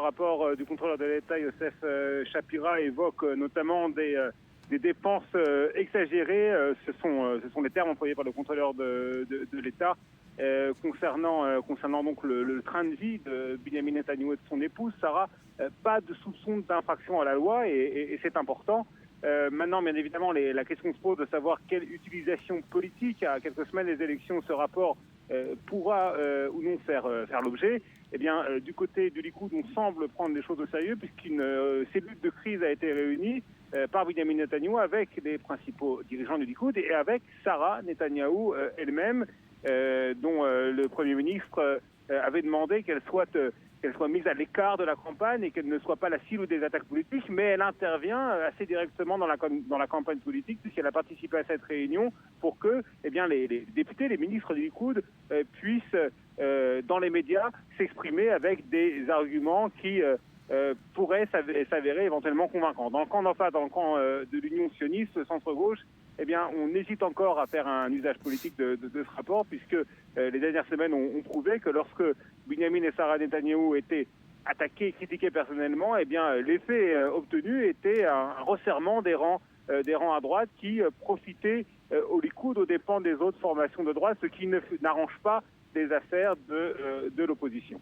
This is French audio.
rapport du contrôleur de l'État, Youssef Chapira, évoque notamment des dépenses exagérées. Ce sont les termes employés par le contrôleur de l'État concernant donc le train de vie de Benyamin Netanyahou et de son épouse, Sarah. Pas de soupçon d'infraction à la loi et c'est important. Maintenant, bien évidemment, la question se pose de savoir quelle utilisation politique, à quelques semaines des élections, ce rapport pourra ou non faire l'objet. Eh bien, du côté du Likoud, on semble prendre les choses au sérieux puisqu'une cellule de crise a été réunie par Benyamin Netanyahou avec les principaux dirigeants du Likoud et avec Sarah Netanyahou elle-même, dont le Premier ministre avait demandé qu'elle soit mise à l'écart de la campagne et qu'elle ne soit pas la cible des attaques politiques, mais elle intervient assez directement dans la campagne politique puisqu'elle a participé à cette réunion pour que les députés, les ministres du Likoud puissent, dans les médias, s'exprimer avec des arguments qui pourraient s'avérer éventuellement convaincants. Dans le camp d'en face, dans le camp de l'Union sioniste, centre-gauche, on hésite encore à faire un usage politique de ce rapport, puisque les dernières semaines ont prouvé que lorsque Benyamin et Sarah Netanyahou étaient attaqués et critiqués personnellement, l'effet obtenu était un resserrement des rangs à droite qui profitaient au Likoud aux dépens des autres formations de droite, ce qui n'arrange pas les affaires de l'opposition.